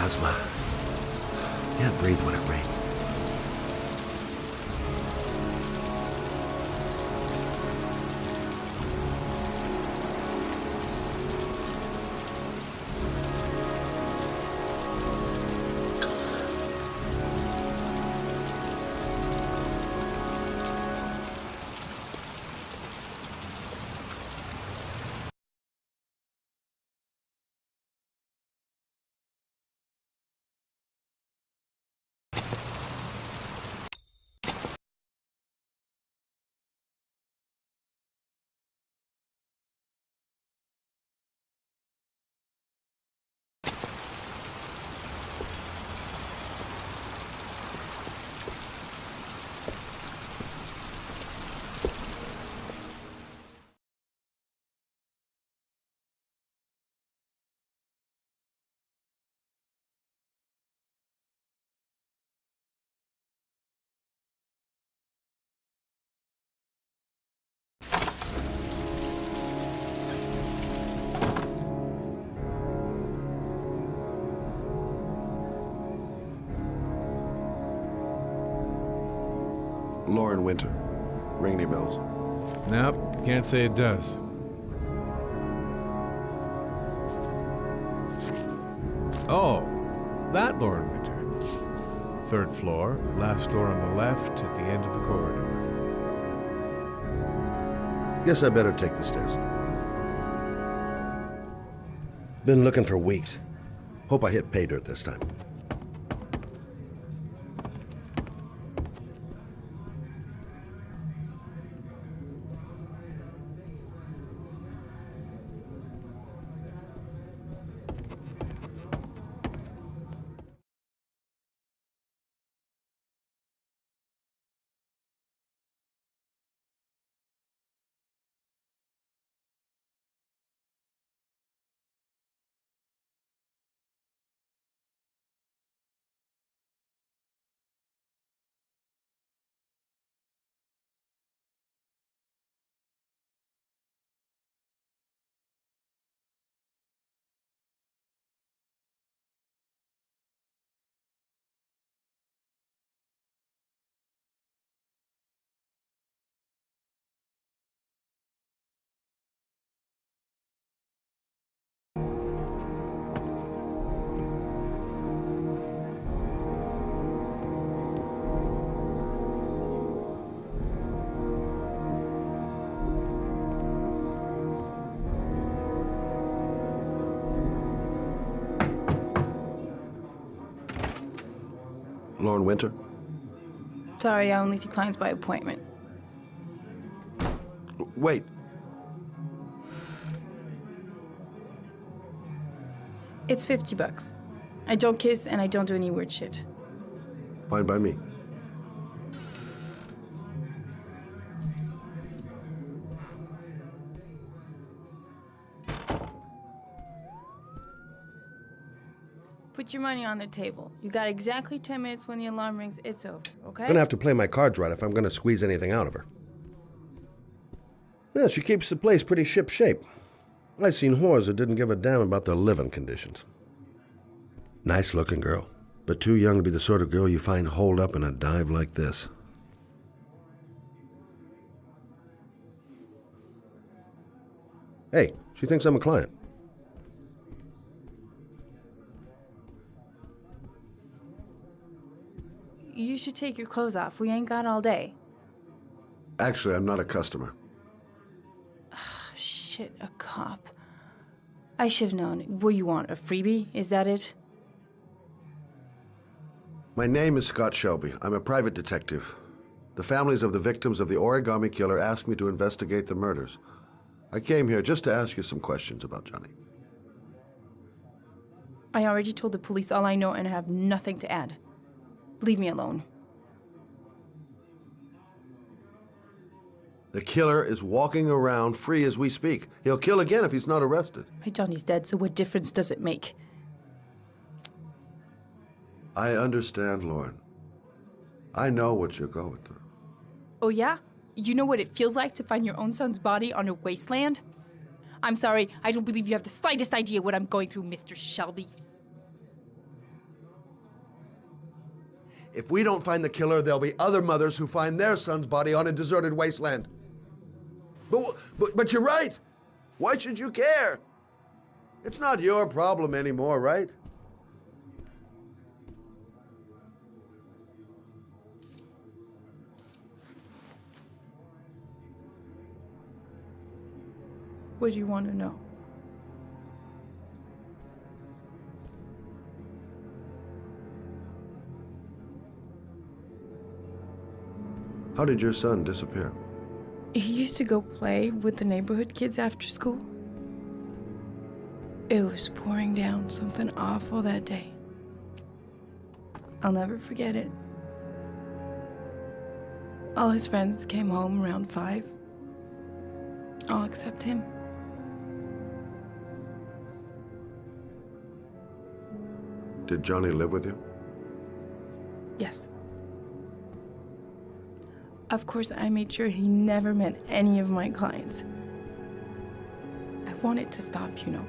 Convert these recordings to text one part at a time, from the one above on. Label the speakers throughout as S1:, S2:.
S1: asthma. Can't breathe when it rains. Lauren Winter. Ring any bells?
S2: Nope, can't say it does. Oh, that Lauren Winter. Third floor, last door on the left at the end of the corridor.
S1: Guess I better take the stairs. Been looking for weeks. Hope I hit pay dirt this time. Lauren Winter?
S3: Sorry, I only see clients by appointment.
S1: Wait.
S3: It's $50. I don't kiss and I don't do any weird shit.
S1: Fine by me.
S3: Put your money on the table. You got exactly 10 minutes. When the alarm rings, it's over, okay?
S1: Gonna have to play my cards right if I'm gonna squeeze anything out of her. Yeah, she keeps the place pretty ship-shape. I've seen whores that didn't give a damn about their living conditions. Nice-looking girl, but too young to be the sort of girl you find holed up in a dive like this. Hey, she thinks I'm a client.
S3: You should take your clothes off. We ain't got all day.
S1: Actually, I'm not a customer.
S3: Shit, a cop. I should have known. What you want, a freebie? Is that it?
S1: My name is Scott Shelby. I'm a private detective. The families of the victims of the origami killer asked me to investigate the murders. I came here just to ask you some questions about Johnny.
S3: I already told the police all I know and I have nothing to add. Leave me alone.
S1: The killer is walking around free as we speak. He'll kill again if he's not arrested.
S3: My Johnny's dead, so what difference does it make?
S1: I understand, Lauren. I know what you're going through.
S3: Oh yeah? You know what it feels like to find your own son's body on a wasteland? I'm sorry, I don't believe you have the slightest idea what I'm going through, Mr. Shelby.
S1: If we don't find the killer, there'll be other mothers who find their son's body on a deserted wasteland. But you're right. Why should you care? It's not your problem anymore, right?
S3: What do you want to know?
S1: How did your son disappear?
S3: He used to go play with the neighborhood kids after school. It was pouring down something awful that day. I'll never forget it. All his friends came home around 5. All except him.
S1: Did Johnny live with you?
S3: Yes. Of course, I made sure he never met any of my clients. I wanted to stop, you know.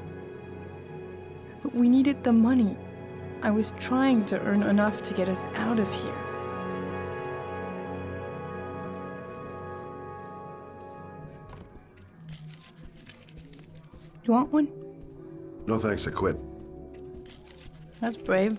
S3: But we needed the money. I was trying to earn enough to get us out of here. You want one?
S1: No thanks, I quit.
S3: That's brave.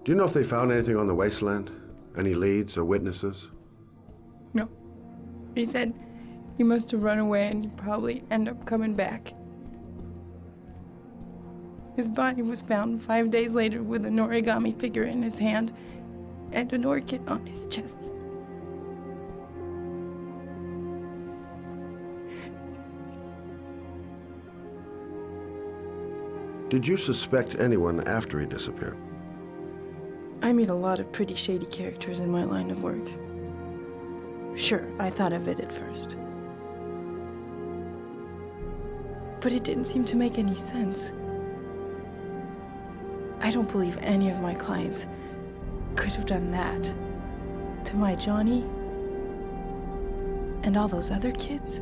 S1: Do you know if they found anything on the wasteland? Any leads or witnesses?
S3: No. He said he must have run away and he'd probably end up coming back. His body was found 5 days later with an origami figure in his hand and an orchid on his chest.
S1: Did you suspect anyone after he disappeared?
S3: I meet a lot of pretty shady characters in my line of work. Sure, I thought of it at first. But it didn't seem to make any sense. I don't believe any of my clients could have done that to my Johnny and all those other kids.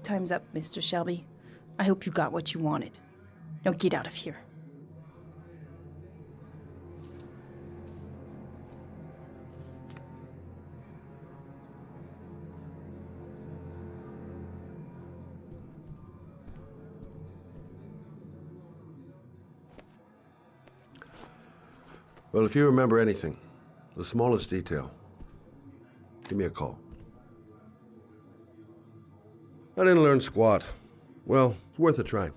S3: Time's up, Mr. Shelby. I hope you got what you wanted. Now get out of here.
S1: Well, if you remember anything, the smallest detail, give me a call. I didn't learn squat. Well, it's worth a try.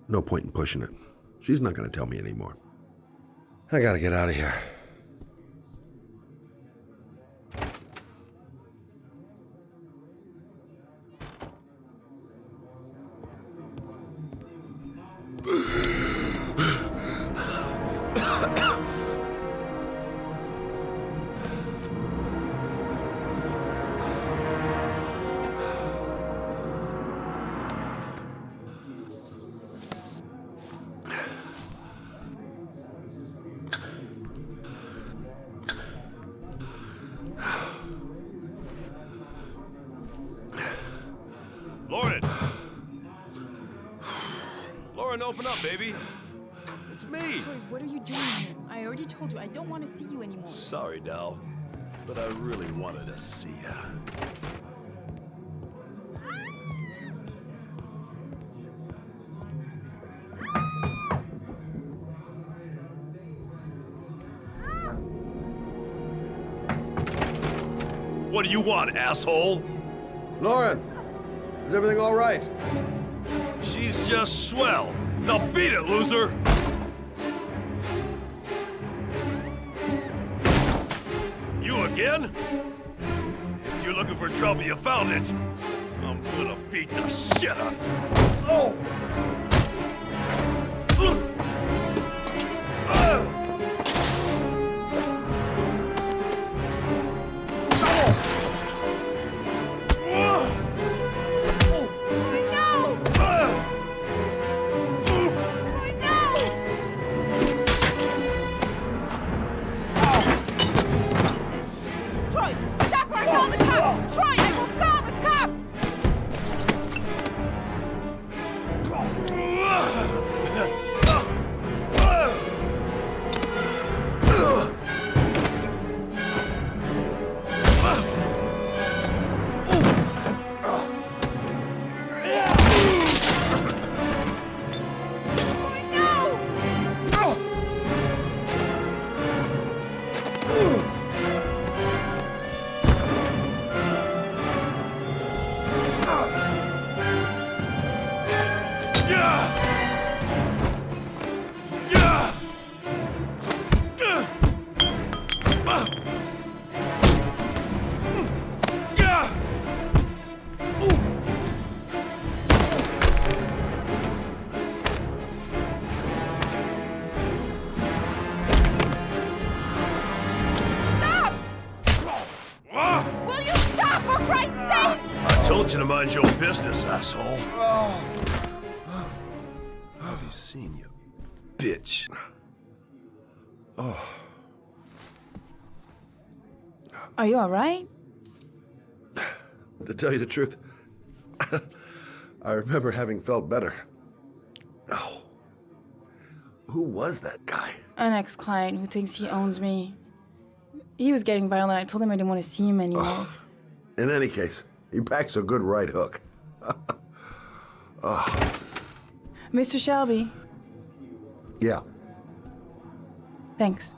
S1: No point in pushing it. She's not going to tell me anymore. I gotta get out of here.
S4: Lauren, open up, baby. It's me.
S3: Troy, what are you doing here? I already told you I don't want to see you anymore.
S4: Sorry, Dal, but I really wanted to see ya. What do you want, asshole?
S1: Lauren, is everything all right?
S4: She's just swell. Now beat it, loser! You again? If you're looking for trouble, you found it. I'm gonna beat the shit out of you. Oh!
S5: Call the cops! Troy, I will call the cops! Will you stop, for Christ's sake?
S4: I told you to mind your business, asshole. I'll be seeing you, bitch.
S3: Are you alright?
S1: To tell you the truth, I remember having felt better. Oh. Who was that guy?
S3: An ex-client who thinks he owns me. He was getting violent. I told him I didn't want to see him anymore.
S1: In any case, he packs a good right hook.
S3: Mr. Shelby,
S1: Yeah.
S3: thanks.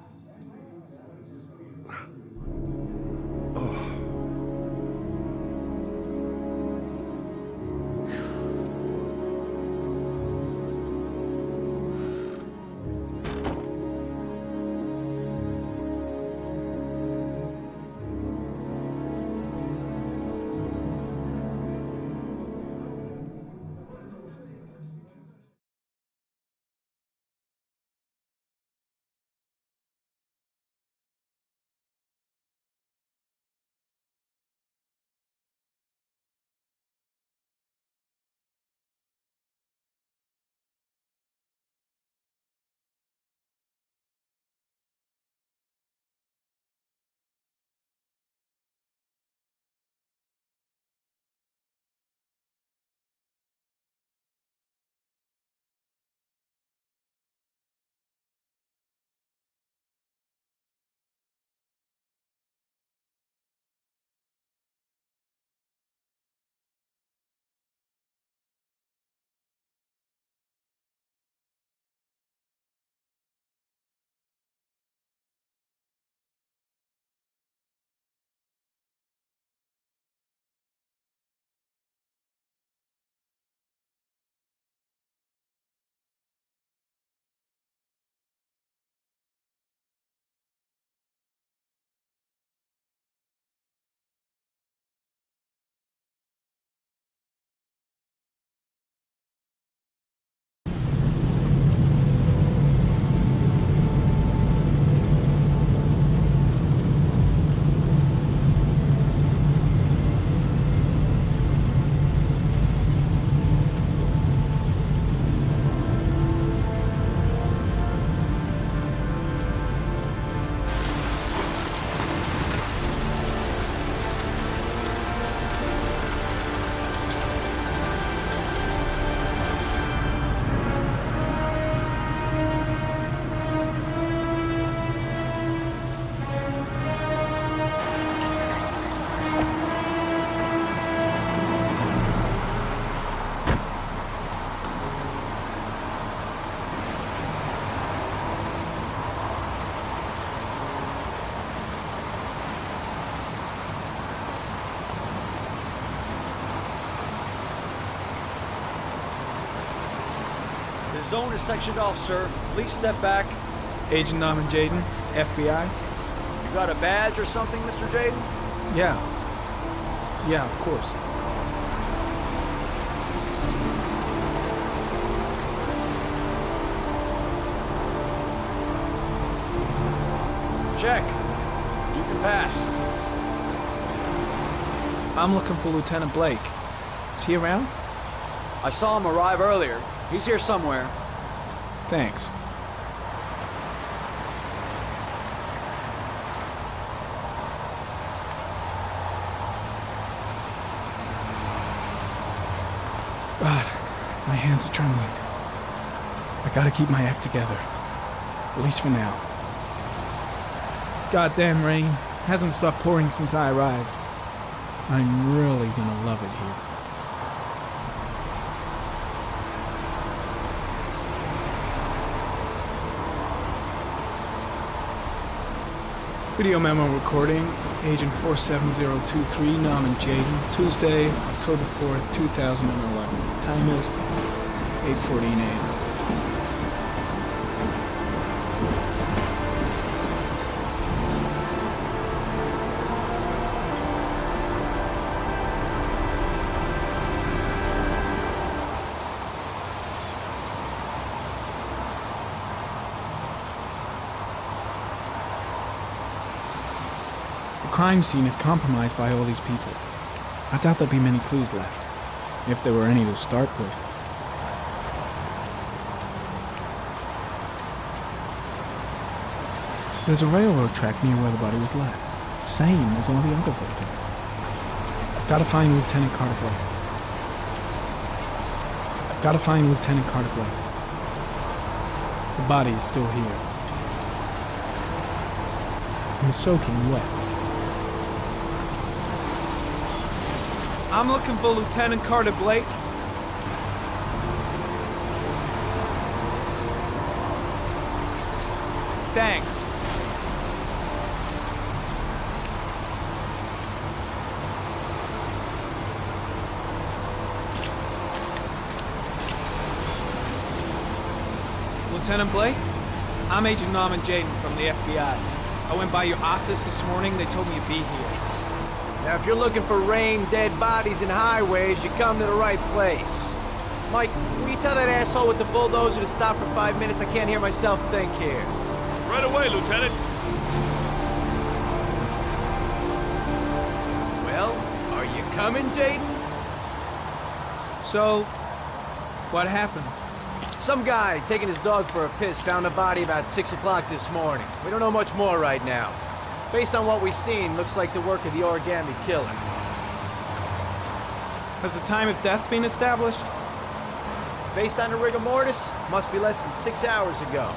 S6: The zone is sectioned off, sir. Please step back.
S7: Agent Norman Jaden, FBI?
S6: You got a badge or something, Mr. Jaden?
S7: Yeah. Yeah, of course.
S6: Check. You can pass.
S7: I'm looking for Lieutenant Blake. Is he around?
S6: I saw him arrive earlier. He's here somewhere.
S7: Thanks. God, my hands are trembling. I gotta keep my act together. At least for now. Goddamn rain. Hasn't stopped pouring since I arrived. I'm really gonna love it here. Video memo recording, Agent 47023, Norman Jaden, Tuesday, October 4th, 2011. Time is 8:14 a.m. The crime scene is compromised by all these people. I doubt there'll be many clues left, if there were any to start with. There's a railroad track near where the body was left, same as all the other victims. I've got to find Lieutenant Carter Blake. The body is still here. I'm soaking wet. I'm looking for Lieutenant Carter Blake. Thanks. Lieutenant Blake? I'm Agent Norman Jaden from the FBI. I went by your office this morning. They told me you'd be here.
S6: Now, if you're looking for rain, dead bodies, and highways, you come to the right place. Mike, will you tell that asshole with the bulldozer to stop for 5 minutes? I can't hear myself think here.
S4: Right away, Lieutenant.
S6: Well, are you coming, Jaden?
S7: So, what happened?
S6: Some guy taking his dog for a piss found a body about 6 o'clock this morning. We don't know much more right now. Based on what we've seen, looks like the work of the origami killer.
S7: Has the time of death been established?
S6: Based on the rigor mortis, must be less than 6 hours ago.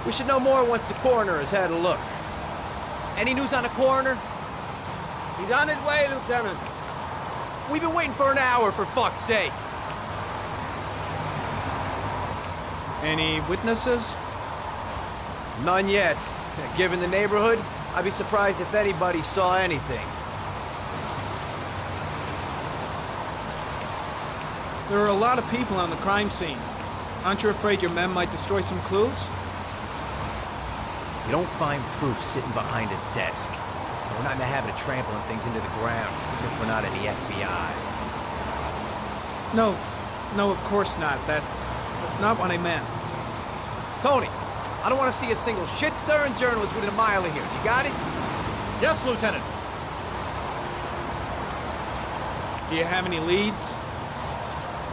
S6: We should know more once the coroner has had a look. Any news on the coroner? He's on his way, Lieutenant. We've been waiting for an hour, for fuck's sake.
S7: Any witnesses?
S6: None yet. Given the neighborhood, I'd be surprised if anybody saw anything.
S7: There are a lot of people on the crime scene. Aren't you afraid your men might destroy some clues?
S6: You don't find proof sitting behind a desk. We're not in the habit of trampling things into the ground, even if we're not in the FBI.
S7: No, of course not. That's not what I meant.
S6: Tony, I don't want to see a single shit-stirring journalist within a mile of here. You got it?
S4: Yes, Lieutenant.
S7: Do you have any leads?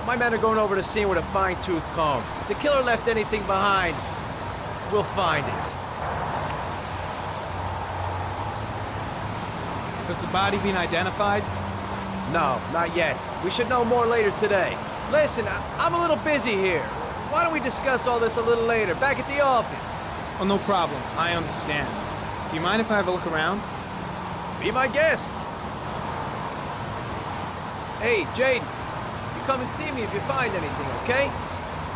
S6: My men are going over the scene with a fine-tooth comb. If the killer left anything behind, we'll find it.
S7: Has the body been identified?
S6: No, not yet. We should know more later today. Listen, I'm a little busy here. Why don't we discuss all this a little later, back at the office?
S7: Oh, no problem. I understand. Do you mind if I have a look around?
S6: Be my guest. Hey, Jaden, you come and see me if you find anything, okay?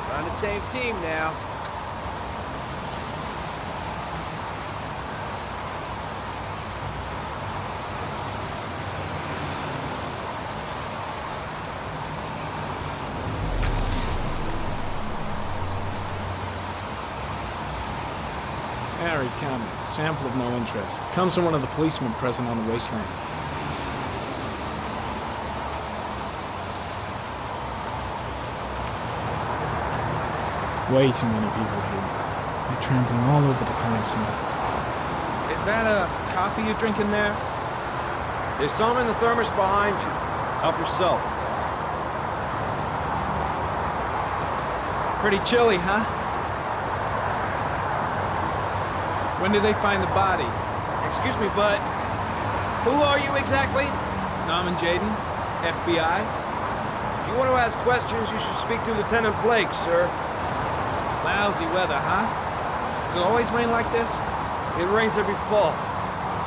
S6: We're on the same team now.
S7: Harry County. Sample of no interest. Comes from one of the policemen present on the wasteland. Way too many people here. They're trampling all over the crime scene. Is that a coffee you're drinking there?
S6: There's some in the thermos behind you. Help yourself.
S7: Pretty chilly, huh? When did they find the body?
S6: Excuse me, but who are you exactly?
S7: Norman Jaden, FBI.
S6: If you want to ask questions, you should speak to Lieutenant Blake, sir.
S7: Lousy weather, huh? Does it always rain like this?
S6: It rains every fall.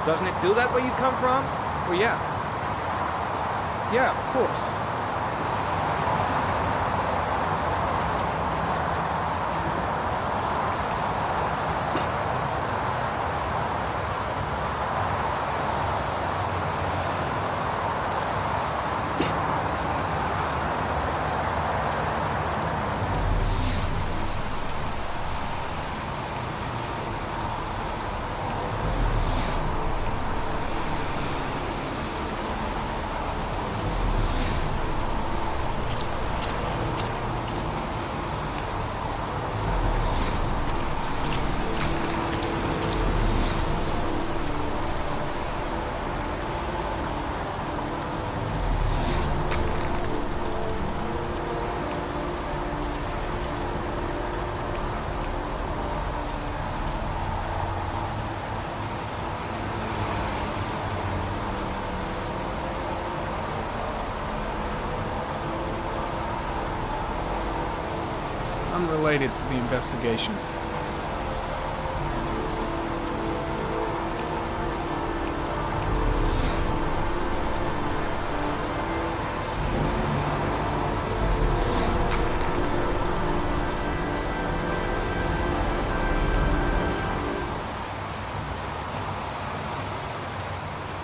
S6: Doesn't it do that where you come from?
S7: Well, yeah. Yeah, of course. Unrelated to the investigation.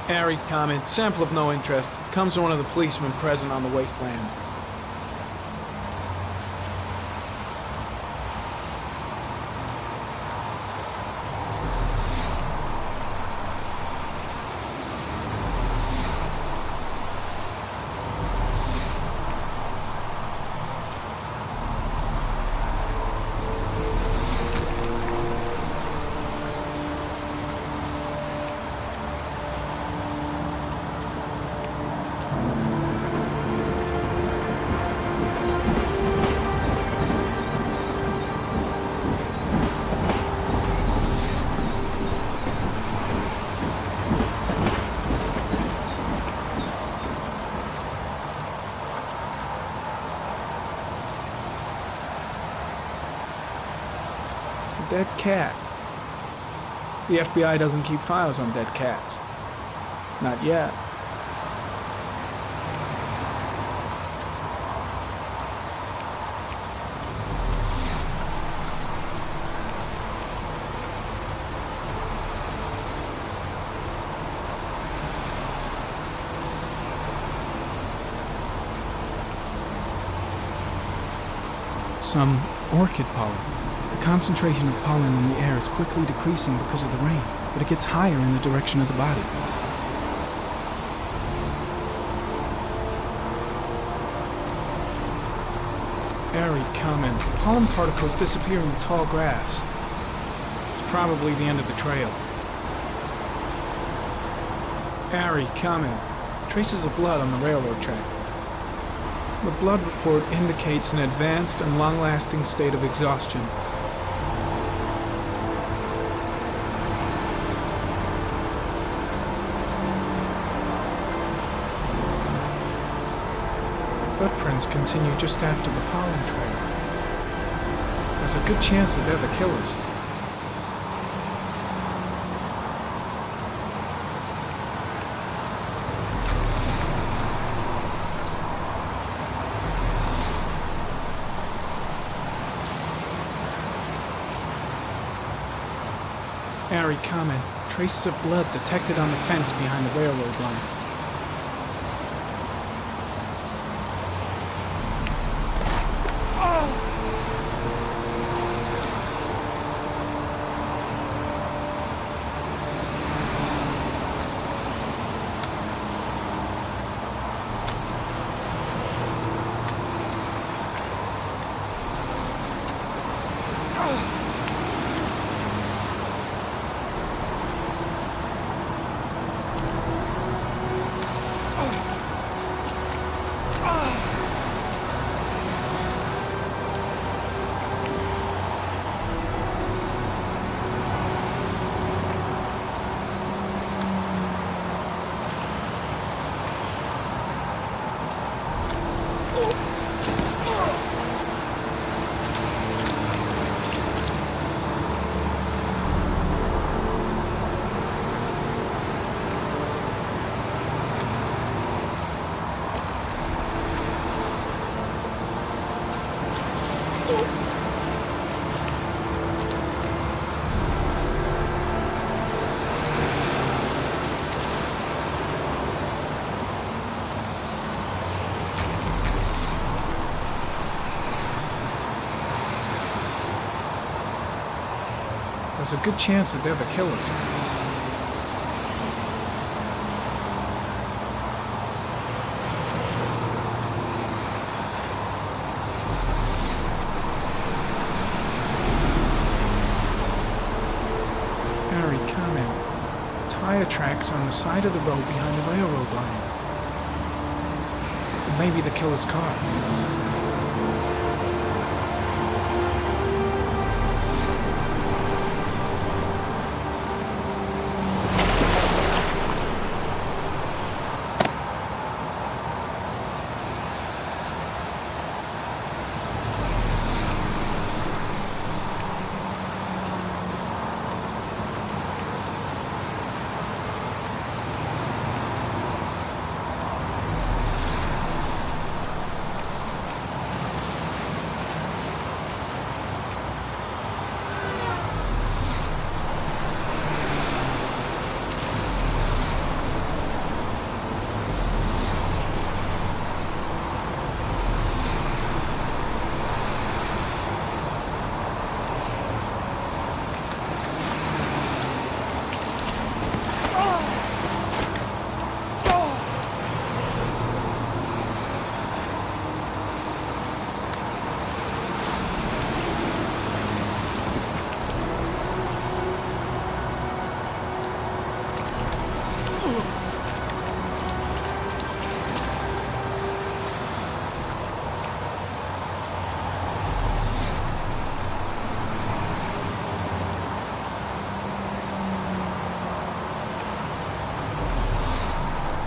S7: Airy comment, sample of no interest, comes from one of the policemen present on the wasteland. Dead cat. The FBI doesn't keep files on dead cats. Not yet. Some orchid pollen. The concentration of pollen in the air is quickly decreasing because of the rain, but it gets higher in the direction of the body. Airy comment. Pollen particles disappear in the tall grass. It's probably the end of the trail. Airy comment. Traces of blood on the railroad track. The blood report indicates an advanced and long-lasting state of exhaustion. Footprints continue just after the pollen trail. There's a good chance that they're the killers. Airy comment. Traces of blood detected on the fence behind the railroad line. There's a good chance that they're the killers. Harry, comment. Tire tracks on the side of the road behind the railroad line. It may be the killer's car.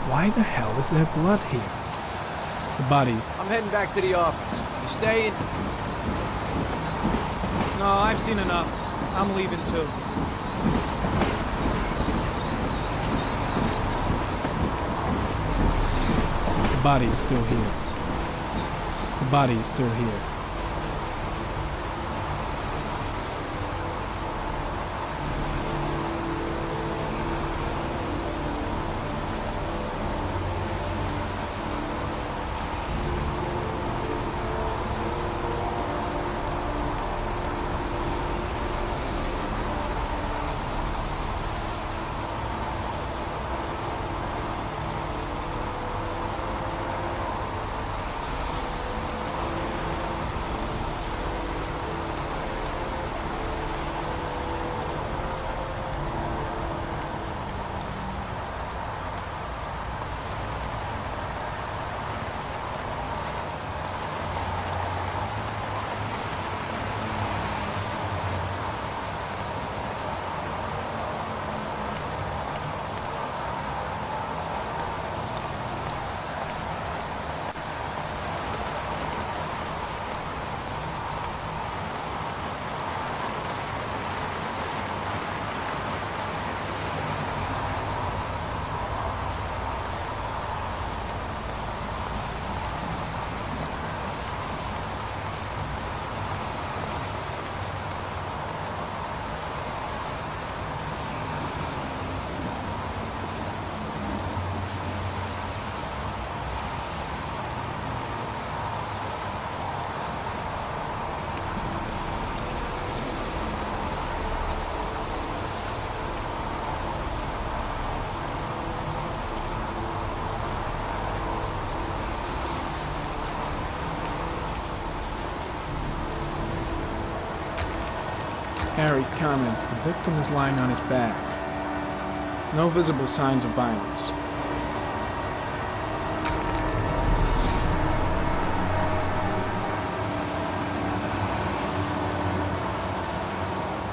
S7: Why the hell is there blood here? The body.
S6: I'm heading back to the office. You staying?
S7: No, I've seen enough. I'm leaving too. The body is still here. The body is still here. Harry, comment. The victim is lying on his back. No visible signs of violence.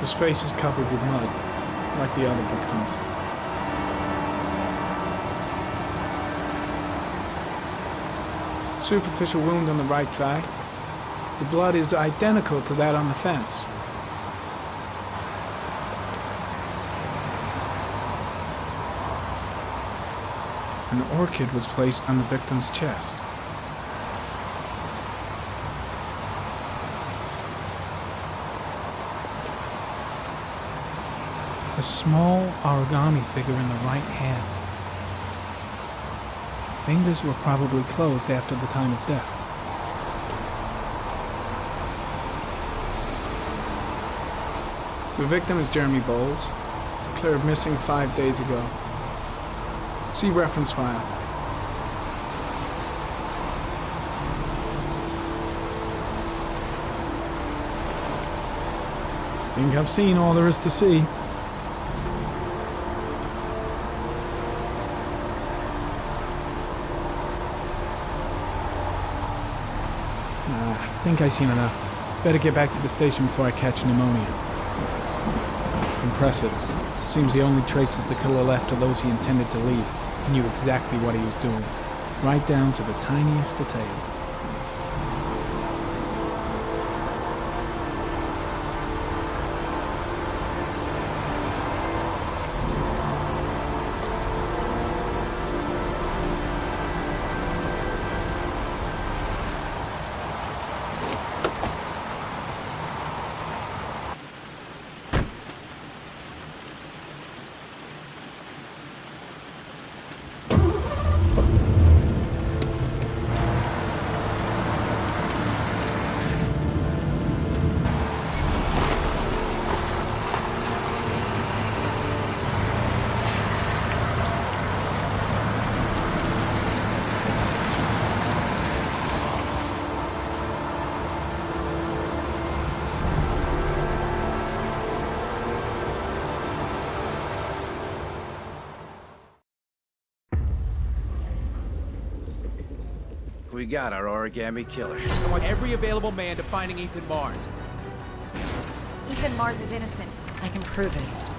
S7: His face is covered with mud, like the other victims. Superficial wound on the right thigh. The blood is identical to that on the fence. An orchid was placed on the victim's chest. A small origami figure in the right hand. Fingers were probably closed after the time of death. The victim is Jeremy Bowles, declared missing 5 days ago. See reference file. Think I've seen all there is to see. I think I've seen enough. Better get back to the station before I catch pneumonia. Impressive. Seems the only traces the killer left are those he intended to leave. He knew exactly what he was doing, right down to the tiniest detail.
S6: We got our origami killer.
S8: I want every available man to finding Ethan Mars.
S5: Ethan Mars is innocent. I can prove it.